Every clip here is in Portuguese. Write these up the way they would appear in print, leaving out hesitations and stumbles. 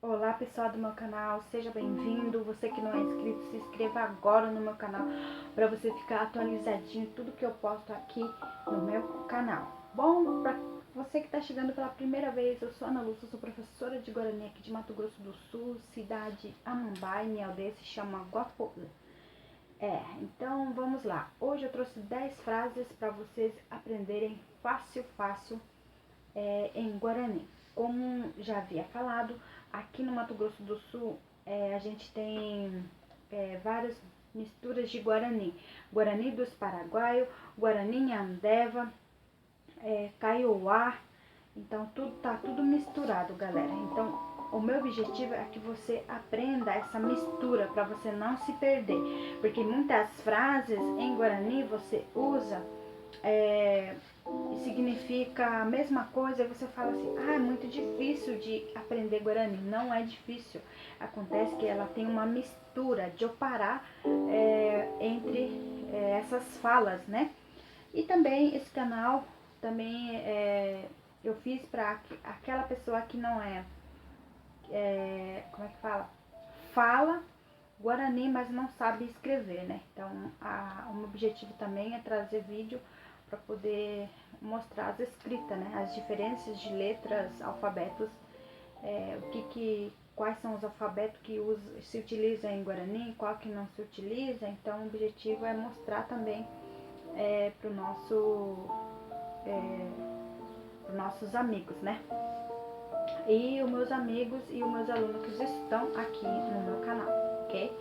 Olá pessoal do meu canal, seja bem-vindo. Você que não é inscrito, se inscreva agora no meu canal para você ficar atualizadinho tudo que eu posto aqui no meu canal. Bom, para você que está chegando pela primeira vez, eu sou Ana Lúcia, sou professora de Guarani aqui de Mato Grosso do Sul, cidade Amambai, minha aldeia se chama Guaporã. Então vamos lá. Hoje eu trouxe 10 frases para vocês aprenderem fácil em Guarani. Como já havia falado, aqui no Mato Grosso do Sul a gente tem várias misturas de Guarani. Guarani dos Paraguaios, Guarani Nhandeva, Kaiowá. Então tá tudo misturado, galera. Então o meu objetivo é que você aprenda essa mistura para você não se perder, porque muitas frases em Guarani você usa significa a mesma coisa, e você fala assim, é muito difícil de aprender Guarani. Não é difícil, acontece que ela tem uma mistura de opará entre essas falas, né? E também esse canal, também eu fiz para aquela pessoa que não como é que fala Guarani, mas não sabe escrever, né? Então, o meu objetivo também é trazer vídeo para poder mostrar as escritas, né? As diferenças de letras, alfabetos, quais são os alfabetos que se utiliza em Guarani, qual que não se utiliza. Então, o objetivo é mostrar também para os nossos amigos, né? E os meus amigos e os meus alunos que estão aqui no meu canal, ok?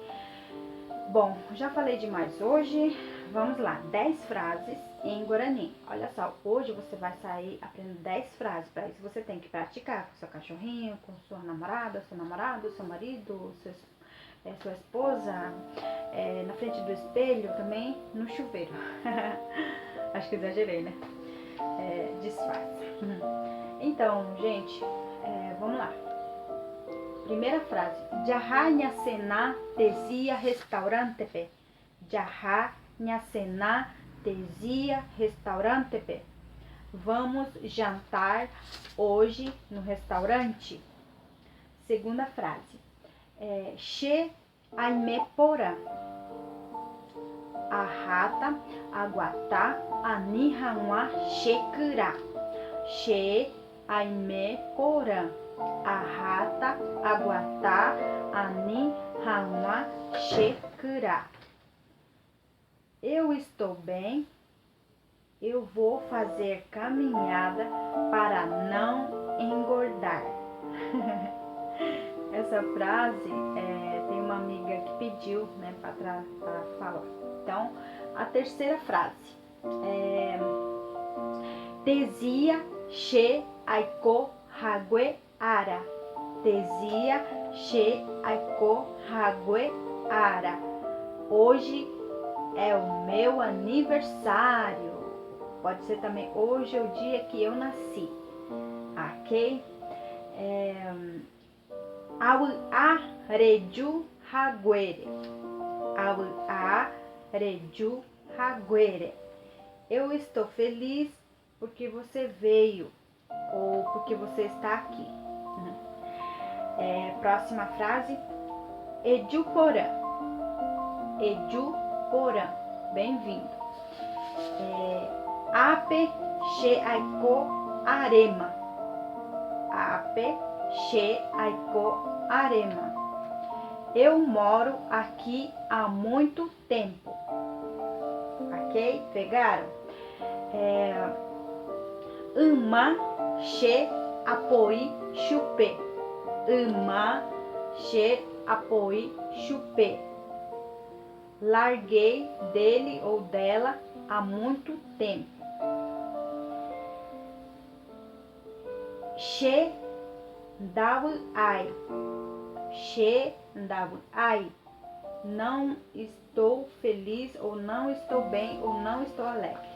Bom, já falei demais hoje. Vamos lá, 10 frases em Guarani. Olha só, hoje você vai sair aprendendo 10 frases. Para isso você tem que praticar com seu cachorrinho, com sua namorada, seu namorado, seu marido, sua esposa, na frente do espelho também, no chuveiro. Acho que exagerei, né? Disfarça. Então, gente, vamos lá. Primeira frase. Jaha nyasena tesia restaurante pe. Jaha nyasena tesia restaurante pe. Vamos jantar hoje no restaurante. Segunda frase. She aime porã. Ahata aguatá anihanwa shekura. She aime porã. Ahata aguatá anihanwa shekura. Eu estou bem. Eu vou fazer caminhada para não engordar. Essa frase tem uma amiga que pediu, né, para falar. Então, a terceira frase Tesia she aiko hague ara. Tesia she aiko hague ara. Hoje é o meu aniversário. Pode ser também hoje é o dia que eu nasci. Ok? Au reju haguere. Au reju haguere. Eu estou feliz porque você veio ou porque você está aqui. Próxima frase. Eju porã. Eju porã. Bem-vindo. Ape she aiko arema. Ape she aiko arema. Eu moro aqui há muito tempo. Ok? Pegaram? Uma she apoi chupé. Uma she apoi chupé. Larguei dele ou dela há muito tempo. She davu ai. She davu ai. Não estou feliz, ou não estou bem, ou não estou alegre.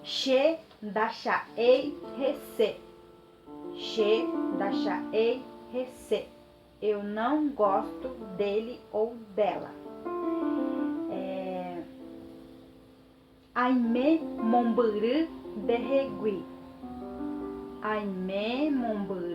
She dachaei rece. She dachaei rece. Eu não gosto dele ou dela. Aime momburu derregui. Aime momburu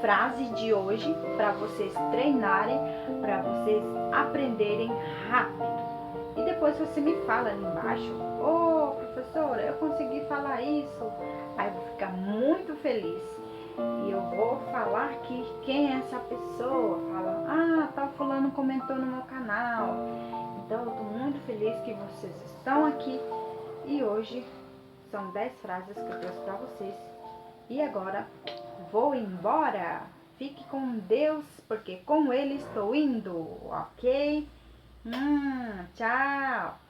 frase de hoje para vocês treinarem, para vocês aprenderem rápido. E depois você me fala ali embaixo: ô professora, eu consegui falar isso. Aí eu vou ficar muito feliz. E eu vou falar aqui quem é essa pessoa. Fala: ah, tal fulano comentou no meu canal. Então eu tô muito feliz que vocês estão aqui. E hoje são 10 frases que eu trouxe para vocês. E agora vou embora. Fique com Deus, porque com Ele estou indo, ok? Tchau!